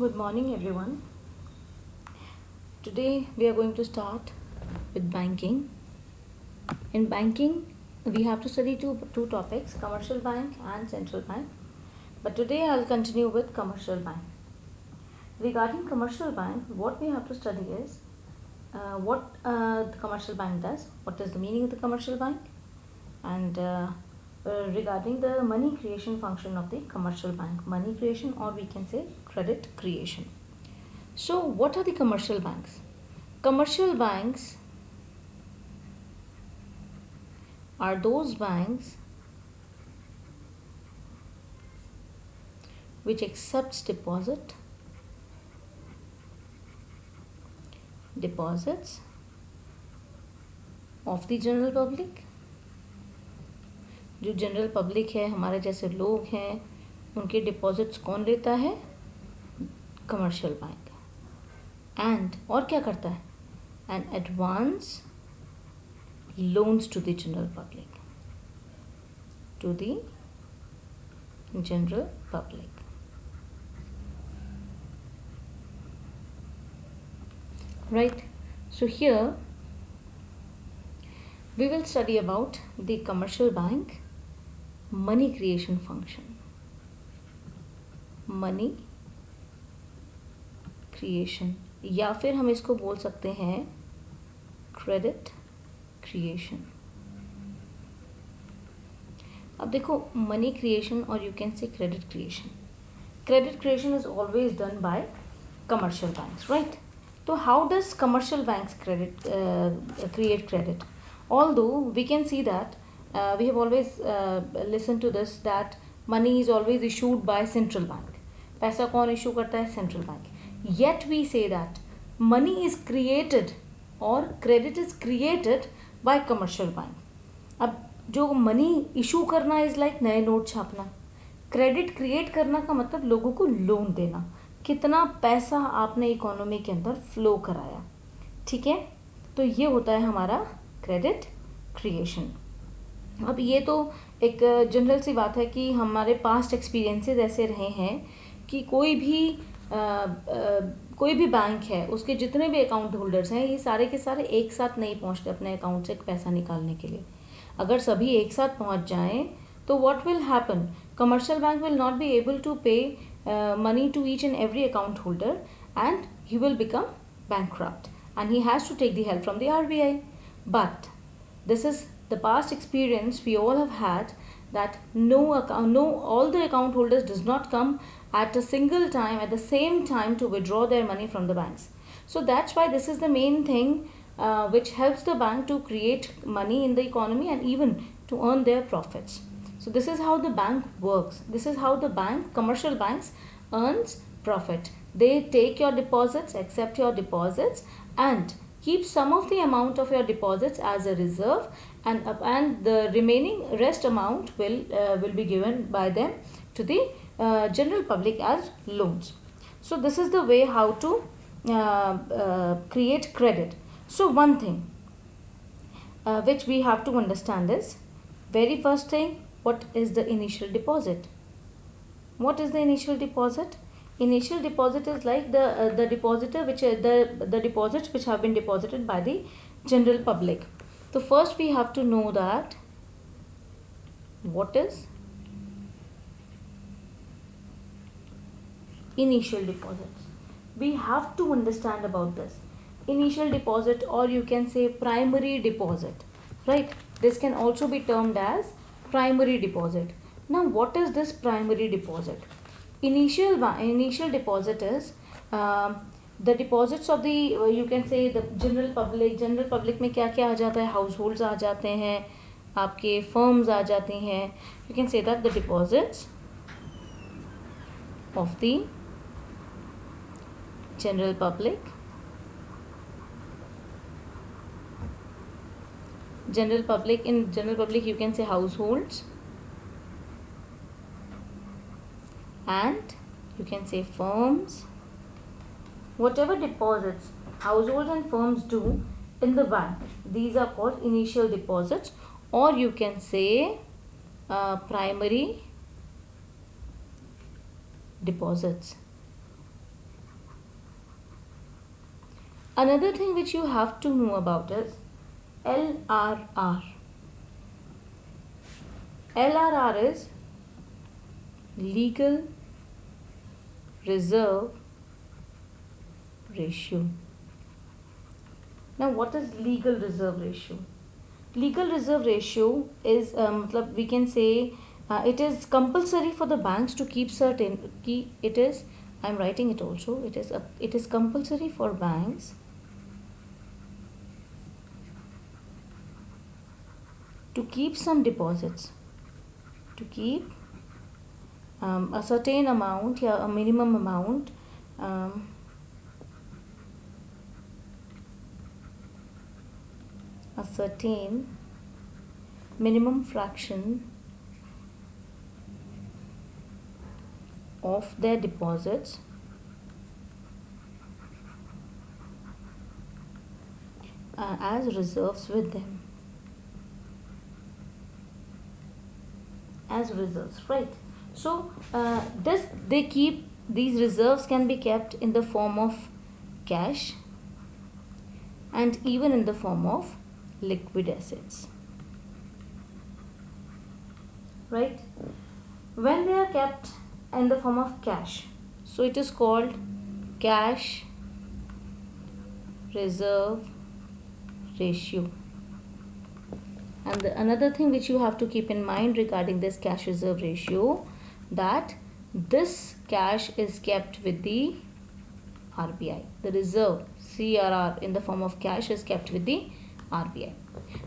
Good morning, everyone. Today we are going to start with banking. In banking, we have to study two topics, commercial bank and central bank. But today I'll continue with commercial bank. Regarding commercial bank, what we have to study is what the commercial bank does, what is the meaning of the commercial bank, and regarding the money creation function of the commercial bank, money creation, or we can say credit creation. So, what are the commercial banks? Commercial banks are those banks which accepts deposits of the general public. जो general public है, हमारे जैसे लोग हैं, उनके deposits कौन लेता है? Commercial bank. एंड और क्या करता है? And advance loans to the general public. Right. So here we will study about the commercial bank money creation function. Money creation, या फिर हम इसको बोल सकते हैं क्रेडिट क्रिएशन. अब देखो, मनी क्रिएशन और you can say credit creation. Credit creation is always done by commercial banks, right? तो how does commercial banks create credit? Although we can see that we have always listened to this, that money is always issued by central bank. पैसा कौन issue करता है? Central bank. Yet we say that money is created or credit is created by commercial bank. अब जो money issue करना is like नए note छापना. Credit create करना का मतलब लोगों को लोन देना. कितना पैसा आपने इकोनॉमी के अंदर फ्लो कराया, ठीक है? तो ये होता है हमारा क्रेडिट क्रिएशन. अब ये तो एक जनरल सी बात है कि हमारे पास्ट एक्सपीरियंसेस ऐसे रहे हैं कि कोई भी बैंक है, उसके जितने भी अकाउंट होल्डर्स हैं, ये सारे के सारे एक साथ नहीं पहुंचते अपने अकाउंट से पैसा निकालने के लिए. अगर सभी एक साथ पहुंच जाएं तो what will happen? Commercial bank will not be able to pay money to each and every account holder and he will become bankrupt and he has to take the help from the RBI. But this is the past experience we all have had, that all the account holders does not come at a single time, at the same time, to withdraw their money from the banks. So that's why this is the main thing which helps the bank to create money in the economy and even to earn their profits. So this is how the bank works. This is how the commercial banks earns profit. They take your deposits, accept your deposits, and keep some of the amount of your deposits as a reserve, and the remaining rest amount will be given by them to the general public as loans. So this is the way how to create credit. So one thing which we have to understand is, very first thing, what is the initial deposit? What is the initial deposit? Initial deposit is like the depositor which the deposits which have been deposited by the general public. So first we have to know that what is initial deposits. We have to understand about this. Initial deposit, or you can say primary deposit, right? This can also be termed as primary deposit. Now what is this primary deposit? Initial deposit is the deposits of the you can say the general public. General public में क्या क्या आ जाता है? Households आ जाते हैं, आपके firms आ जाती हैं. You can say that the deposits of the general public. In general public you can say households, and you can say firms. Whatever deposits households and firms do in the bank, these are called initial deposits, or you can say primary deposits. Another thing which you have to know about is LRR. LRR is legal reserve ratio. Now what is legal reserve ratio? Legal reserve ratio is we can say it is compulsory for the banks to keep certain it is, I'm writing it also, it is compulsory for banks to keep some deposits, to keep a certain amount, yeah, a minimum amount, a certain minimum fraction of their deposits as reserves with them, as reserves, right? So these reserves can be kept in the form of cash and even in the form of liquid assets, right? When they are kept in the form of cash, so it is called cash reserve ratio. And another thing which you have to keep in mind regarding this cash reserve ratio, that this cash is kept with the RBI. The reserve CRR in the form of cash is kept with the RBI.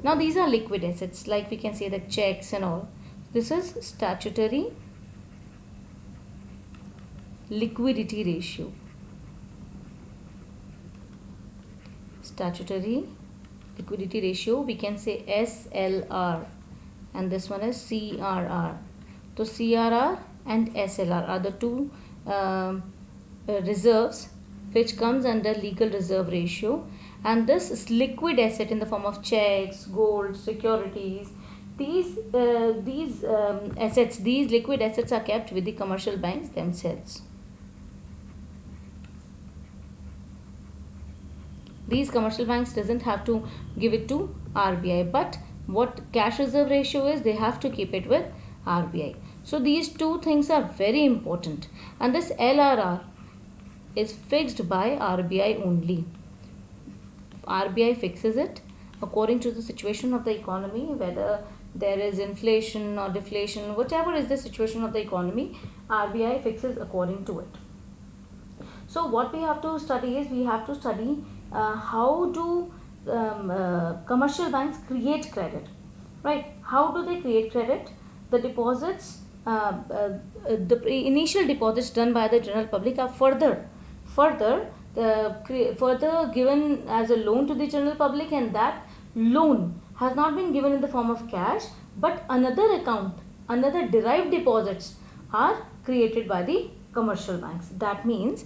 Now these are liquid assets, like we can say the checks and all. This is statutory liquidity ratio. Statutory liquidity ratio, we can say SLR, and this one is CRR. So CRR and SLR are the two reserves which comes under legal reserve ratio, and this is liquid asset in the form of checks, gold, securities. These assets, these liquid assets are kept with the commercial banks themselves. These commercial banks doesn't have to give it to RBI, but what cash reserve ratio is, they have to keep it with RBI. So these two things are very important, and this LRR is fixed by RBI only. RBI fixes it according to the situation of the economy, whether there is inflation or deflation, whatever is the situation of the economy, RBI fixes according to it. So what we have to study is, we have to study how do commercial banks create credit, right? How do they create credit? The deposits, the initial deposits done by the general public are further given as a loan to the general public, and that loan has not been given in the form of cash, but another account, another derived deposits are created by the commercial banks. That means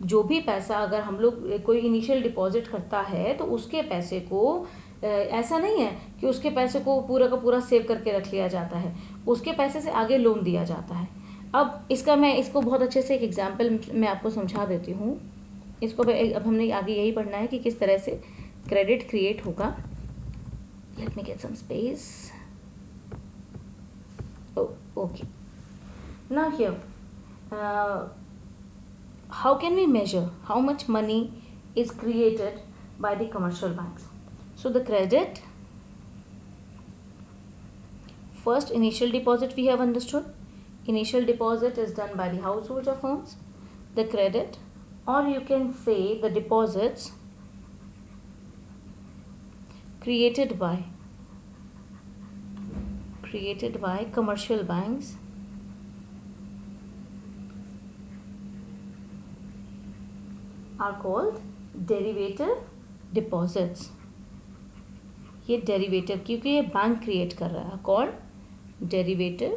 जो भी पैसा अगर हम लोग कोई initial deposit करता है, तो उसके पैसे को ऐसा नहीं है कि उसके पैसे को पूरा का पूरा सेव करके रख लिया जाता है, उसके पैसे से आगे लोन दिया जाता है. अब इसको बहुत अच्छे से एक एग्जांपल मैं आपको समझा देती हूँ. अब हमने आगे यही पढ़ना है कि किस तरह से क्रेडिट क्रिएट होगा. Let me get some space. Okay, now here how can we measure how much money is created by the commercial banks? So the credit, first initial deposit we have understood. Initial deposit is done by the households or firms. The credit, or you can say the deposits created by commercial banks are called derivative deposits. ये derivative क्योंकि ये bank create कर रहा है, called derivative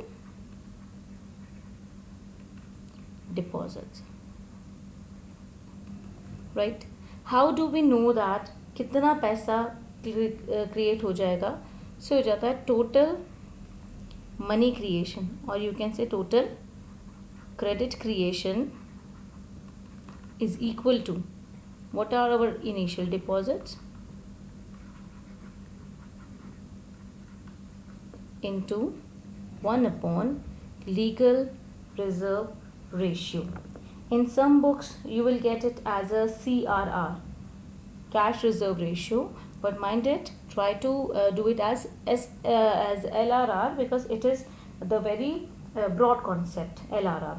deposits, right? How do we know that कितना पैसा create हो जाएगा? से हो जाता है total money creation, or you can say total credit creation is equal to what are our initial deposits into 1 upon legal reserve ratio. In some books you will get it as a CRR, cash reserve ratio, but mind it, try to do it as LRR, because it is the very broad concept, LRR.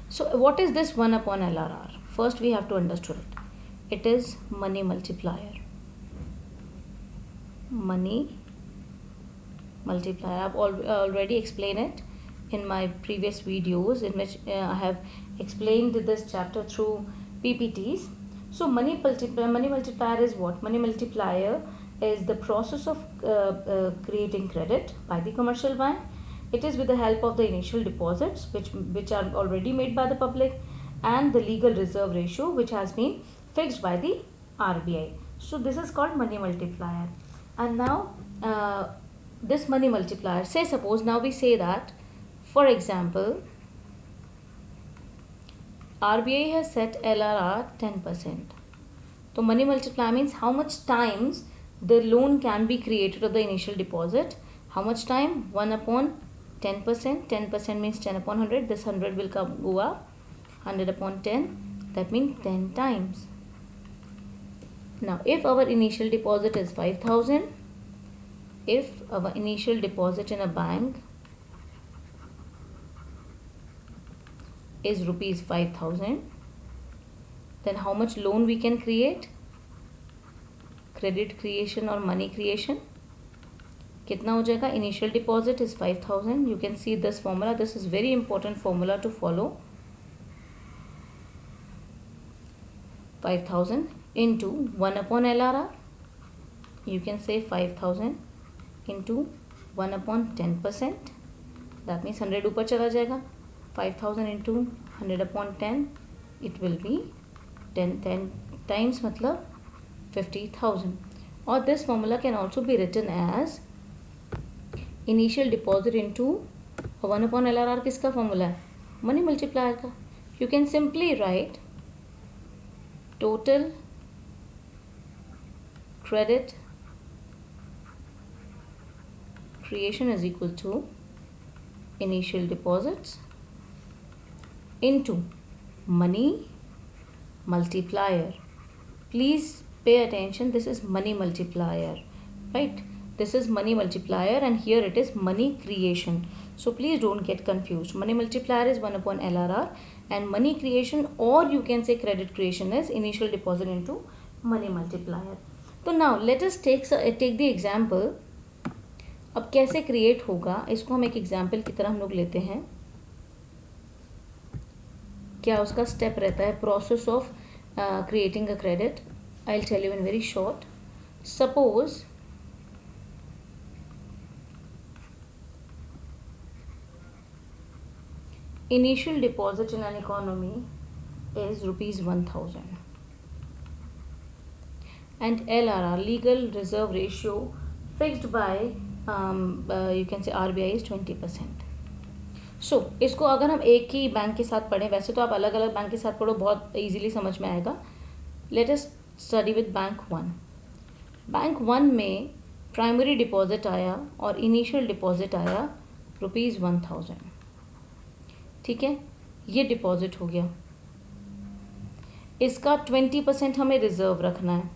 So what is this 1 upon LRR? First we have to understand it. It is money multiplier. Money multiplier. I've already explained it in my previous videos, in which I have explained this chapter through PPTs. So money multiplier is what? Money multiplier is the process of creating credit by the commercial bank. It is with the help of the initial deposits which are already made by the public, and the legal reserve ratio which has been fixed by the RBI. So this is called money multiplier. And now this money multiplier, say suppose now we say that, for example, RBI has set LRR 10%. So money multiplier means how much times the loan can be created of the initial deposit. How much time? 1 upon 10%. 10% means 10 upon 100. This 100 will go up. 100 upon 10. That means 10 times. Now if our initial deposit is 5,000, if our initial deposit in a bank is rupees 5,000, then how much loan we can create? Credit creation or money creation कितना हो जाएगा? Initial deposit is 5,000. You can see this formula. This is very important formula to follow. 5,000 into 1 upon LRR. You can say 5,000 into 1 upon 10%. That means 100 ऊपर चला जाएगा. 5,000 into 100 upon 10, it will be 10 times मतलब 50,000. Or this formula can also be written as initial deposit into 1 upon LRR. किसका formula है? Money multiplier का. You can simply write total credit creation is equal to initial deposits into money multiplier. Please pay attention, this is money multiplier, right? This is money multiplier and here it is money creation. So please don't get confused. Money multiplier is 1 upon LRR and money creation, or you can say credit creation, is initial deposit into money multiplier. So now let us take the example. अब कैसे create होगा इसको हम एक example की तरह हम लोग लेते हैं. क्या उसका स्टेप रहता है, process of creating a credit. I will tell you in very short. Suppose initial deposit in an economy is rupees 1,000 and LRR, legal reserve ratio, fixed by you can say RBI is 20%. So इसको अगर हम एक ही bank के साथ पढ़ें, वैसे तो आप अलग अलग बैंक के साथ पढ़ो, बहुत इजीली समझ में आएगा. Let us study with bank 1. Bank 1 में प्राइमरी डिपॉजिट आया और इनिशियल डिपॉजिट आया रुपीज़ 1,000. ठीक है, ये डिपॉजिट हो गया. इसका 20% हमें रिजर्व रखना है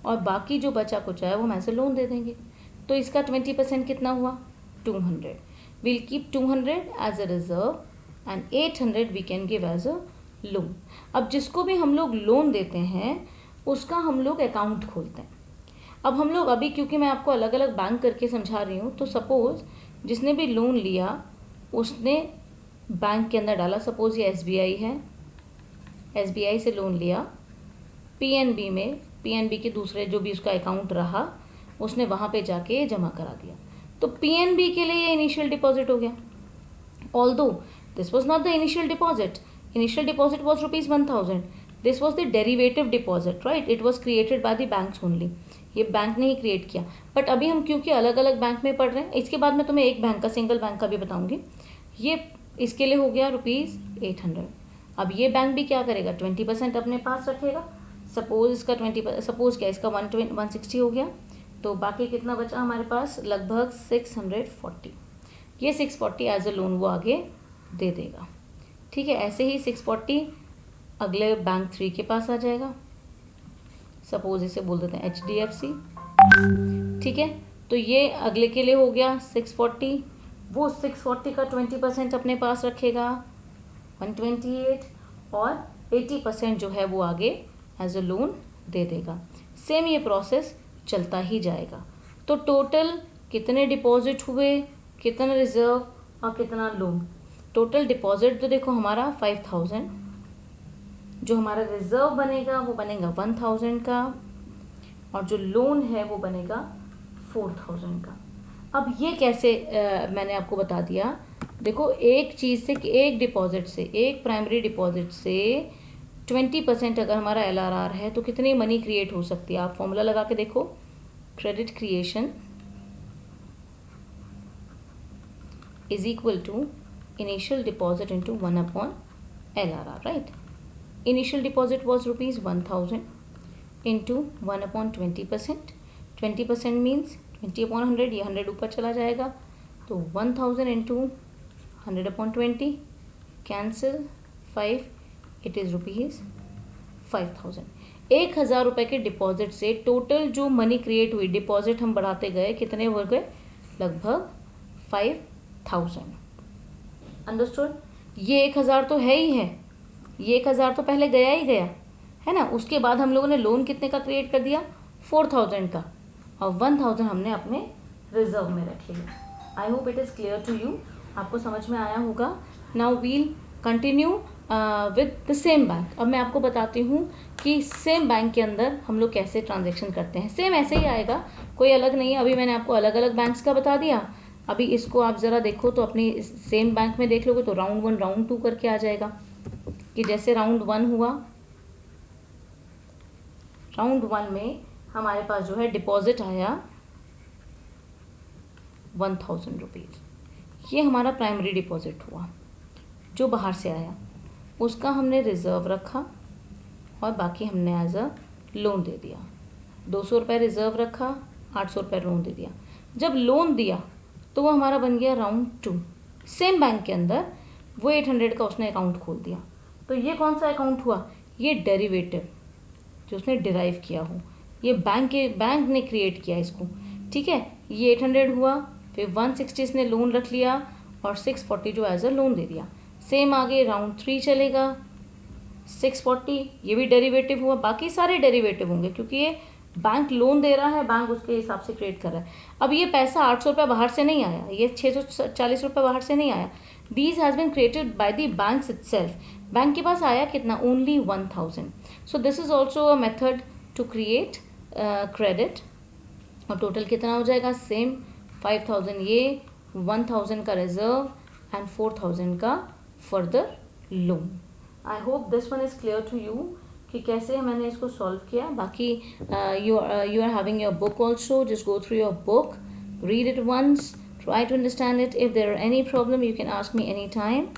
और बाकी जो बचा कुछ है वो हम ऐसे लोन दे देंगे. तो इसका 20% कितना हुआ? 200. We'll keep 200 as a reserve and 800 we can give as a loan. अब जिसको भी हम लोग लोन देते हैं उसका हम लोग अकाउंट खोलते हैं. अब हम लोग अभी, क्योंकि मैं आपको अलग अलग बैंक करके समझा रही हूँ, तो सपोज़ जिसने भी लोन लिया उसने बैंक के अंदर डाला. सपोज़ ये SBI है, SBI से लोन लिया, PNB में, PNB के दूसरे जो भी उसका अकाउंट रहा उसने वहाँ पे जाके जमा करा दिया. तो PNB के लिए ये इनिशियल डिपॉजिट हो गया. Although this was not the initial deposit. Initial deposit was rupees 1,000. This was the derivative deposit, right. It was created by the banks only. ये बैंक ने ही क्रिएट किया. बट अभी हम क्योंकि अलग अलग बैंक में पढ़ रहे हैं, इसके बाद मैं तुम्हें एक बैंक का, सिंगल बैंक का भी बताऊंगी. ये इसके लिए हो गया रुपीज़ 800. अब ये बैंक भी क्या करेगा, 20% अपने पास रखेगा। सपोज इसका 20, क्या इसका 160 हो गया, तो बाकी कितना बचा हमारे पास, लगभग 640। ये 640 एज अ लोन वो आगे दे देगा। ठीक है, ऐसे ही 640 अगले बैंक 3 के पास आ जाएगा। सपोज इसे बोल देते हैं HDFC। ठीक है, तो ये अगले के लिए हो गया 640, वो 640 का 20% अपने पास रखेगा 128, और 80% जो है वो आगे एज अ लोन दे देगा। सेम ये प्रोसेस चलता ही जाएगा। तो टोटल कितने डिपॉजिट हुए, कितना रिजर्व और कितना लोन। टोटल डिपॉजिट तो देखो हमारा 5000, जो हमारा रिजर्व बनेगा वो बनेगा 1000 का, और जो लोन है वो बनेगा 4000 का। अब ये कैसे मैंने आपको बता दिया। देखो एक चीज़ से, एक डिपॉजिट से, एक प्राइमरी डिपॉजिट से 20% अगर हमारा LRR है तो कितनी मनी क्रिएट हो सकती है। आप फॉर्मूला लगा के देखो, credit creation is equal to initial deposit into 1/LRR, right? Initial deposit was rupees 1000 into 1/20%. 20% means 20/100, ये 100 ऊपर चला जाएगा, तो 1000 into 100/20, cancel 5, it is rupees 5000। 1000 रुपये के डिपॉजिट से टोटल जो मनी क्रिएट हुई, डिपॉजिट हम बढ़ाते गए, कितने हो गए, लगभग 5000। अंडरस्टूड। ये 1000 तो है ही है, ये 1000 तो पहले गया ही गया है ना। उसके बाद हम लोगों ने लोन कितने का क्रिएट कर दिया, 4000 का, और 1000 हमने अपने रिजर्व में रखे। I hope it is clear to you, आपको समझ में आया होगा। Now we'll continue with the same bank. अब मैं आपको बताती हूँ कि सेम बैंक के अंदर हम लोग कैसे ट्रांजेक्शन करते हैं। सेम ऐसे ही आएगा, कोई अलग नहीं है। अभी मैंने आपको अलग अलग बैंक्स का बता दिया, अभी इसको आप ज़रा देखो तो अपनी सेम बैंक में देख लोगे तो राउंड 1 राउंड 2 करके आ जाएगा। कि जैसे राउंड 1 हुआ, राउंड 1 में हमारे पास जो है डिपॉजिट आया 1000 रुपीज़, ये हमारा प्राइमरी डिपॉजिट हुआ जो बाहर से आया, उसका हमने रिज़र्व रखा और बाकी हमने एज अ लोन दे दिया। 200 रुपये रिज़र्व रखा, 800 रुपये लोन दे दिया। जब लोन दिया तो वो हमारा बन गया राउंड 2। सेम बैंक के अंदर वो 800 का उसने अकाउंट खोल दिया। तो ये कौन सा अकाउंट हुआ, ये डेरिवेटिव जो उसने डिराइव किया हो, ये बैंक ने क्रिएट किया इसको। ठीक है, ये 800 हुआ, फिर 160 इसने लोन रख लिया और 640 जो एज अ लोन दे दिया। सेम आगे राउंड 3 चलेगा, 640 ये भी डेरिवेटिव हुआ, बाकी सारे डेरिवेटिव होंगे क्योंकि ये बैंक लोन दे रहा है, बैंक उसके हिसाब से क्रिएट कर रहा है। अब ये पैसा 800 रुपये बाहर से नहीं आया, ये 640 रुपये बाहर से नहीं आया। These has been created by the banks itself. Bank के पास आया कितना, only 1000। So this is also a method to create credit. और टोटल कितना हो जाएगा, सेम 5000 ये, 1000 का रिजर्व एंड 4000 का further loan. I hope this one is clear to you कि कैसे मैंने इसको सॉल्व किया। बाकी you are having your book also, just go through your book, read it once, try to understand it. If there are any problem you can ask me anytime,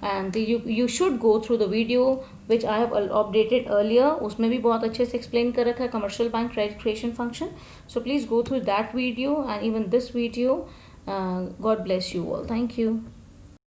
and you should go through the video which I have updated earlier. उसमें भी बहुत अच्छे से explain कर रखा है commercial bank credit creation function. So please go through that video and even this video. God bless you all. Thank you.